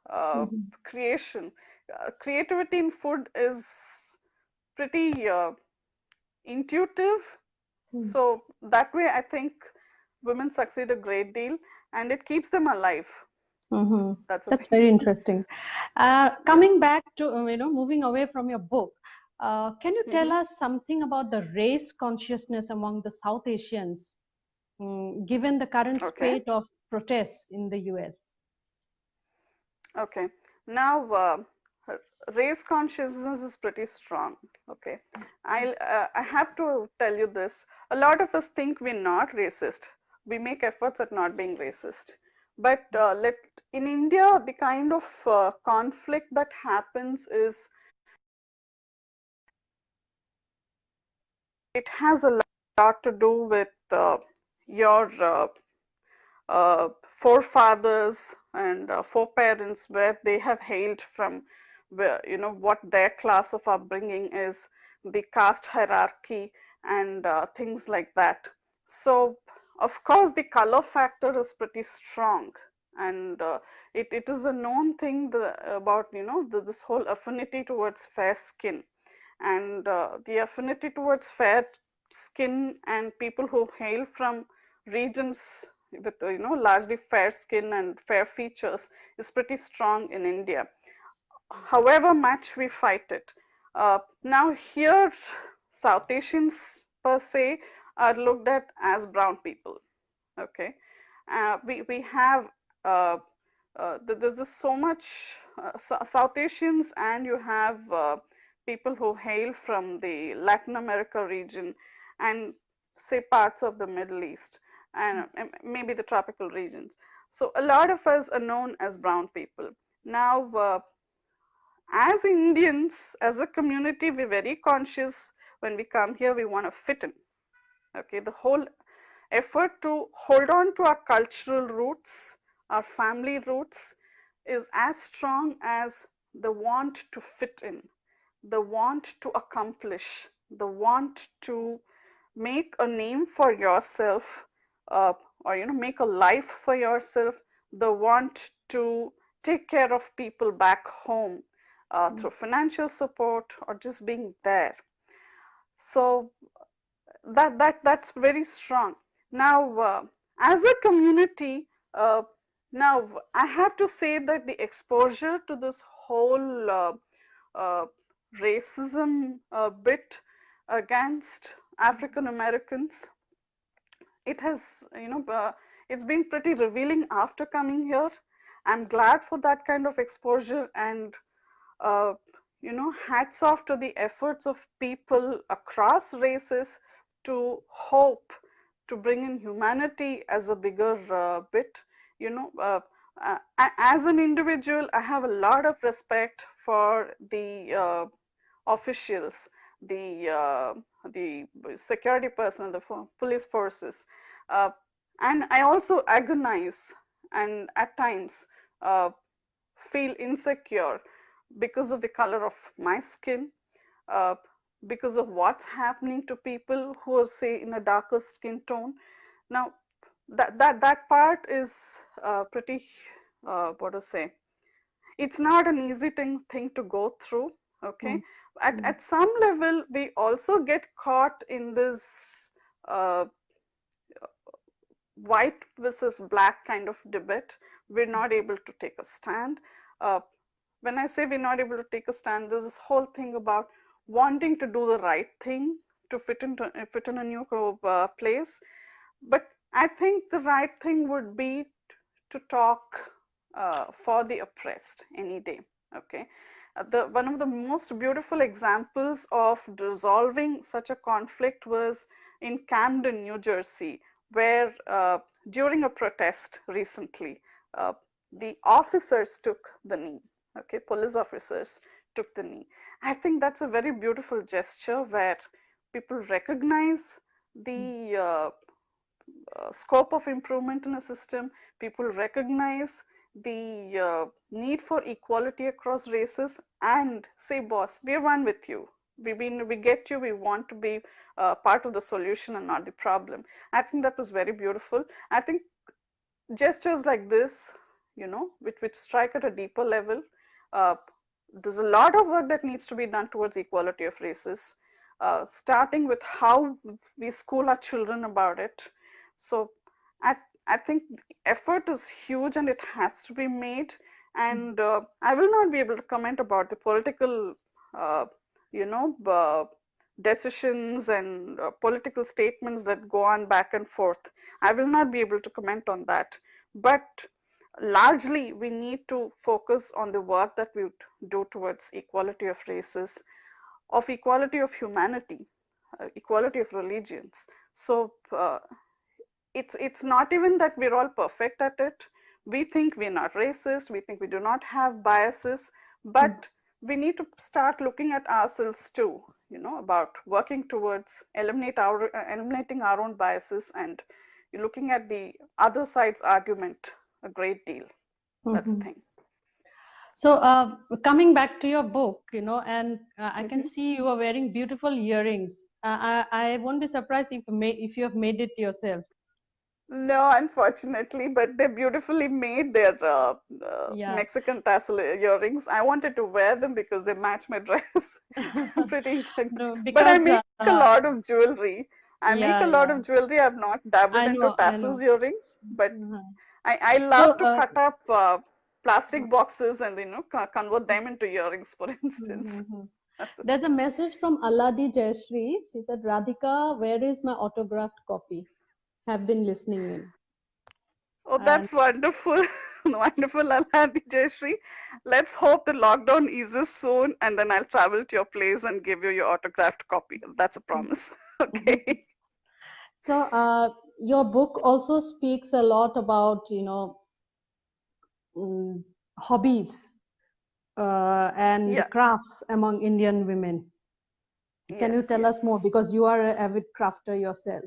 Speaker 2: uh,
Speaker 1: mhm,
Speaker 2: creation. Creativity in food is pretty intuitive.
Speaker 1: mm,
Speaker 2: So that way, I think women succeed a great deal, and it keeps them alive.
Speaker 1: mhm.
Speaker 2: That's the
Speaker 1: That's
Speaker 2: thing.
Speaker 1: very interesting.
Speaker 2: Yeah.
Speaker 1: Coming back to, moving away from your book, can you tell
Speaker 2: Hmm.
Speaker 1: us something about the race consciousness among the South Asians, given the current
Speaker 2: Okay.
Speaker 1: spate of protests in the US?
Speaker 2: Okay. Now, race consciousness is pretty strong. Okay. I have to tell you this. A lot of us think we're not racist. We make efforts at not being racist. But in India, the kind of conflict that happens is it has a lot to do with your uh, forefathers and foreparents, where they have hailed from, where what their class of upbringing is, the caste hierarchy, and things like that. So of course the color factor is pretty strong, and it is a known thing about this whole affinity towards fair skin, and the affinity towards fair skin and people who hail from regions with largely fair skin and fair features is pretty strong in India, however much we fight it. Now here, South Asians per se are looked at as brown people. Okay, we have there's just so much South Asians, and you have people who hail from the Latin America region, and say parts of the Middle East, and maybe the tropical regions. So a lot of us are known as brown people. Now, as Indians, as a community, we're very conscious when we come here, we want to fit in. Okay, the whole effort to hold on to our cultural roots, our family roots, is as strong as the want to fit in, the want to accomplish, the want to make a name for yourself, uh, or make a life for yourself, the want to take care of people back home through financial support or just being there. So that's very strong. Now, as a community, now I have to say that the exposure to this whole uh, racism bit against African Americans, it has it's been pretty revealing after coming here. I'm glad for that kind of exposure, and uh, hats off to the efforts of people across races to hope to bring in humanity as a bigger bit. You know, as an individual, I have a lot of respect for the officials, the security personnel, the police forces, uh, and I also agonize and at times uh, feel insecure because of the color of my skin, uh, because of what's happening to people who are, say, in a darker skin tone. Now, that part is pretty, what to say, it's not an easy thing to go through. Okay, at some level, we also get caught in this uh, white versus black kind of debate. We're not able to take a stand. Uh, when I say we're not able to take a stand, there's this whole thing about wanting to do the right thing to fit in a new place. But I think the right thing would be to talk for the oppressed any day. Okay, one of the most beautiful examples of resolving such a conflict was in Camden, New Jersey, where during a protest recently, uh, the officers took the knee. Okay, police officers took the knee. I think that's a very beautiful gesture where people recognize the scope of improvement in a system. People recognize the need for equality across races and say, boss, we're one with you. We get you. We want to be part of the solution and not the problem. I think that was very beautiful. I think gestures like this, which strike at a deeper level, uh, there's a lot of work that needs to be done towards equality of races, starting with how we school our children about it. So I, I think the effort is huge and it has to be made. And I will not be able to comment about the political, uh, you know, uh, decisions and political statements that go on back and forth. I will not be able to comment on that. But largely, we need to focus on the work that we do towards equality of races, of equality of humanity, equality of religions. So it's not even that we're all perfect at it, We think we're not racist, we think we do not have biases, but we need to start looking at ourselves too, about working towards eliminating our own biases and looking at the other side's argument a great deal. That's the
Speaker 1: Mm-hmm.
Speaker 2: thing.
Speaker 1: So, coming back to your book, and I can
Speaker 2: Mm-hmm.
Speaker 1: see you are wearing beautiful earrings. I won't be surprised if you have made it yourself.
Speaker 2: No, unfortunately, but they're beautifully made. They're
Speaker 1: Yeah.
Speaker 2: Mexican tassel earrings. I wanted to wear them because they match my dress pretty good.
Speaker 1: No,
Speaker 2: But I
Speaker 1: because
Speaker 2: make a lot of jewelry.
Speaker 1: yeah, yeah,
Speaker 2: I've not dabbled
Speaker 1: I
Speaker 2: into
Speaker 1: know, I
Speaker 2: tassels
Speaker 1: know.
Speaker 2: earrings, but
Speaker 1: Mhm.
Speaker 2: I
Speaker 1: So,
Speaker 2: love to cut up plastic boxes and convert them into earrings, for instance.
Speaker 1: mhm.
Speaker 2: That's the
Speaker 1: There's a
Speaker 2: thing.
Speaker 1: message from Aladi Jayashree. She said, Radhika, where is my autographed copy? Have been listening in.
Speaker 2: Oh,
Speaker 1: And
Speaker 2: that's wonderful. Wonderful, Alhadi Jayashree. Let's hope the lockdown eases soon and then I'll travel to your place and give you your autographed copy. That's a promise. Okay.
Speaker 1: so, your book also speaks a lot about, mm, hobbies and
Speaker 2: Yeah.
Speaker 1: crafts among Indian women. Can you
Speaker 2: Yes,
Speaker 1: tell us more?
Speaker 2: yes.
Speaker 1: Because you are an avid crafter yourself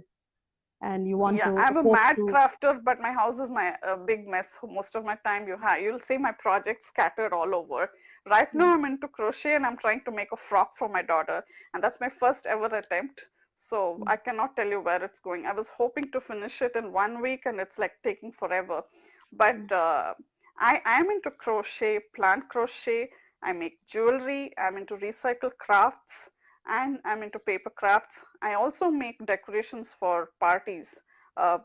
Speaker 1: and you want
Speaker 2: Yeah,
Speaker 1: to
Speaker 2: I'm a
Speaker 1: hope
Speaker 2: mad
Speaker 1: to.
Speaker 2: crafter, but my house is my big mess. Most of my time you'll see my projects scattered all over. Right now I'm into crochet and I'm trying to make a frock for my daughter, and that's my first ever attempt. So I cannot tell you where it's going. I was hoping to finish it in 1 week and it's like taking forever. But I am into crochet, plant crochet. I make jewelry. I'm into recycled crafts and I'm into paper crafts. I also make decorations for parties. Uh,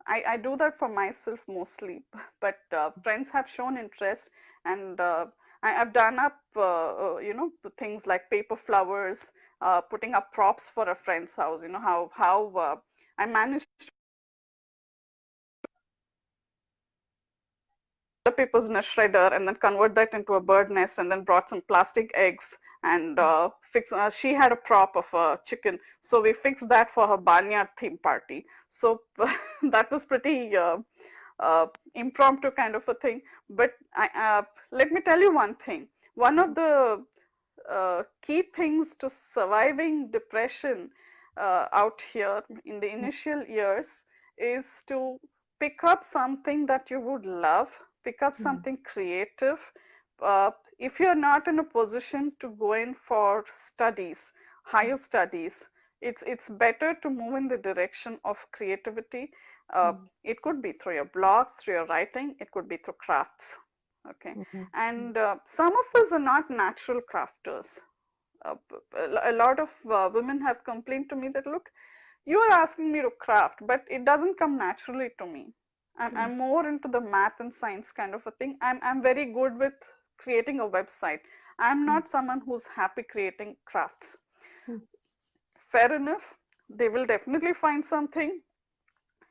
Speaker 2: I do that for myself mostly, but friends have shown interest, and I've done up, things like paper flowers, putting up props for a friend's house. You know how I managed papers in a shredder and then convert that into a bird nest and then brought some plastic eggs and she had a prop of a chicken, so we fixed that for her barnyard theme party. So that was pretty uh, impromptu kind of a thing. But let me tell you one thing. One of the key things to surviving depression out here in the initial years is to pick up something that you would love, pick up something creative. If you're not in a position to go in for studies, higher studies, it's better to move in the direction of creativity. It could be through your blogs, through your writing, it could be through crafts. Okay, and some of us are not natural crafters. Uh, a lot of women have complained to me that, look, you are asking me to craft, but it doesn't come naturally to me. I'm more into the math and science kind of a thing. I'm very good with creating a website. I'm not someone who's happy creating crafts. Fair enough. They will definitely find something.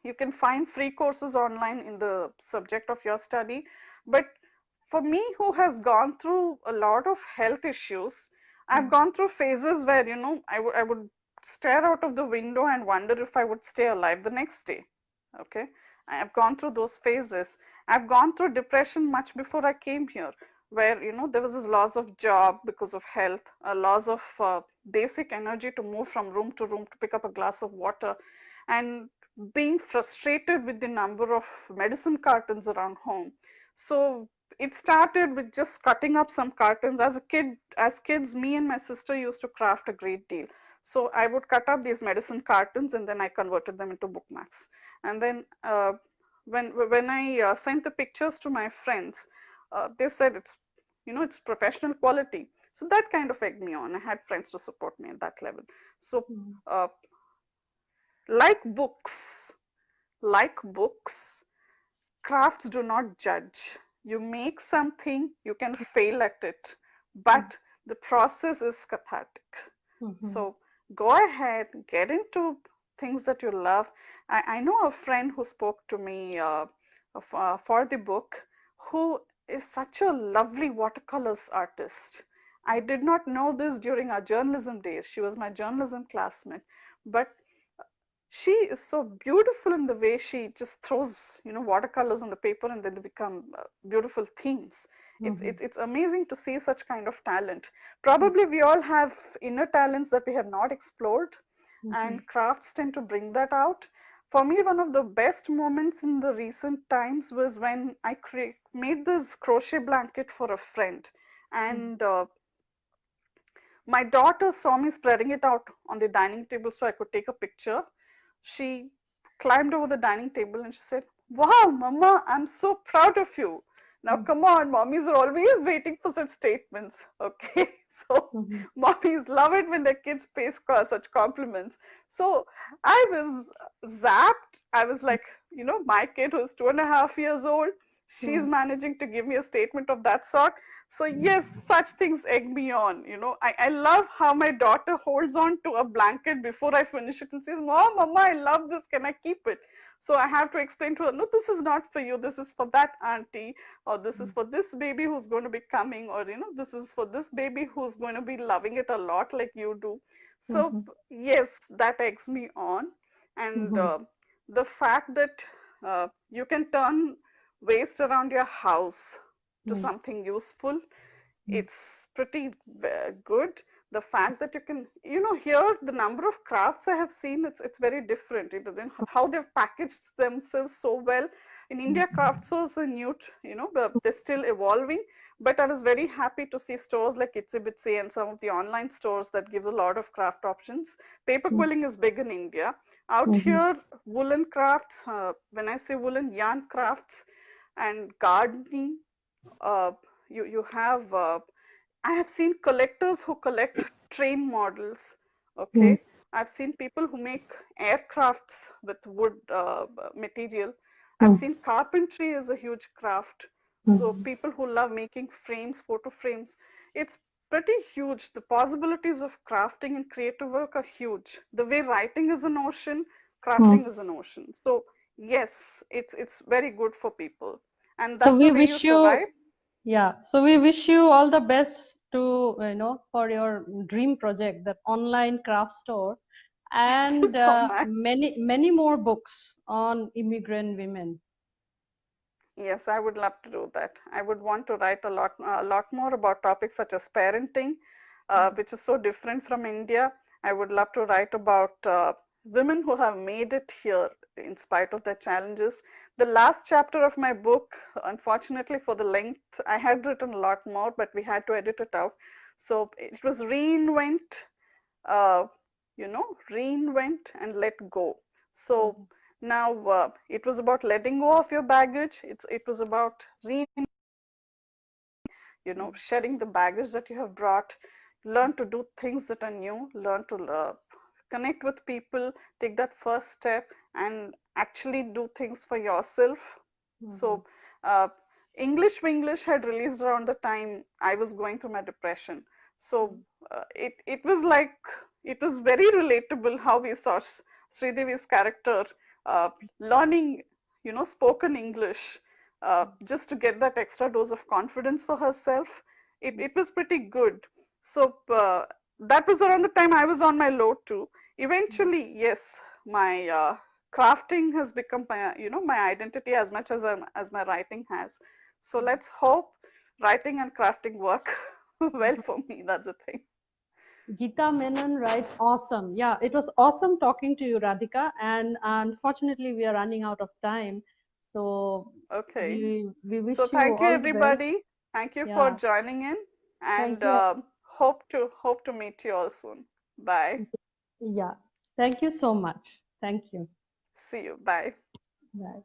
Speaker 2: You can find free courses online in the subject of your study. But for me, who has gone through a lot of health issues, I've gone through phases where, I would stare out of the window and wonder if I would stay alive the next day. Okay. I have gone through those phases. I've gone through depression much before I came here, where, there was this loss of job because of health, a loss of basic energy to move from room to room to pick up a glass of water, and being frustrated with the number of medicine cartons around home. So it started with just cutting up some cartons. As kids, me and my sister used to craft a great deal. So I would cut up these medicine cartons and then I converted them into bookmarks. And then when I sent the pictures to my friends, they said it's professional quality. So that kind of egged me on. I had friends to support me at that level. So uh, like books, like books, crafts do not judge. You make something, you can fail at it, but the process is cathartic. So go ahead, get into things that you love. I know a friend who spoke to me for the book, who is such a lovely watercolors artist. I did not know this during our journalism days. She was my journalism classmate, but she is so beautiful in the way she just throws, watercolors on the paper and then they become beautiful themes. It's amazing to see such kind of talent. Probably we all have inner talents that we have not explored, and crafts tend to bring that out. For me, one of the best moments in the recent times was when I made this crochet blanket for a friend, and my daughter saw me spreading it out on the dining table so I could take a picture. She climbed over the dining table and she said, "Wow, Mama, I'm so proud of you." Now, come on, mommies are always waiting for such statements. Okay, so mommies love it when their kids pay such compliments. So I was zapped. I was like, my kid who's 2.5 years old, she's managing to give me a statement of that sort. So yes, such things egg me on. I love how my daughter holds on to a blanket before I finish it and says, "Mom, Mama, I love this. Can I keep it?" So I have to explain to her, "No, this is not for you. This is for that auntie, or this is for this baby who's going to be coming, or this is for this baby who's going to be loving it a lot like you do." So yes, that eggs me on. And the fact that you can turn waste around your house to something useful, it's pretty good. The fact that you can, here the number of crafts I have seen, it's very different. It doesn't how they've packaged themselves so well. In India, craft stores are new, they're still evolving. But I was very happy to see stores like Itsy Bitsy and some of the online stores that give a lot of craft options. Paper quilling is big in India. Out here, woolen crafts, when I say woolen, yarn crafts and gardening, uh, you have I have seen collectors who collect train models. Okay, I've seen people who make aircrafts with wood material. I've seen carpentry is a huge craft. So people who love making frames, photo frames, it's pretty huge. The possibilities of crafting and creative work are huge. The way writing is an ocean, crafting is an ocean. So yes, it's very good for people, and
Speaker 1: So
Speaker 2: that's the
Speaker 1: we
Speaker 2: way you
Speaker 1: wish you,
Speaker 2: survive.
Speaker 1: yeah, so we wish you all the best to, for your dream project, that online craft store,
Speaker 2: Thank you
Speaker 1: and
Speaker 2: so much.
Speaker 1: many, many more books on immigrant women.
Speaker 2: Yes, I would love to do that. I would want to write a lot more about topics such as parenting, which is so different from India. I would love to write about women who have made it here in spite of their challenges. The last chapter of my book, unfortunately for the length, I had written a lot more, but we had to edit it out. So it was uh, reinvent and let go. So now it was about letting go of your baggage. It was about shedding the baggage that you have brought. Learn to do things that are new. Learn to connect with people. Take that first step and actually do things for yourself. So uh, English Winglish had released around the time I was going through my depression. So it was like, it was very relatable how we saw Sridevi's character uh, learning, spoken English just to get that extra dose of confidence for herself. It was pretty good. So that was around the time I was on my low too. Eventually, yes, my crafting has become my, my identity as much as my writing has. So let's hope writing and crafting work well for me. That's the thing.
Speaker 1: Geeta Menon writes, awesome. Yeah, it was awesome talking to you, Radhika. And unfortunately, we are running out of time. So
Speaker 2: Okay.
Speaker 1: we
Speaker 2: So
Speaker 1: wish you
Speaker 2: thank you,
Speaker 1: all the best.
Speaker 2: everybody. Thank you for
Speaker 1: Yeah,
Speaker 2: joining in,
Speaker 1: thank
Speaker 2: and
Speaker 1: you.
Speaker 2: hope to meet you all soon. Bye.
Speaker 1: Yeah, thank you so much. Thank you.
Speaker 2: See you. Bye.
Speaker 1: Bye.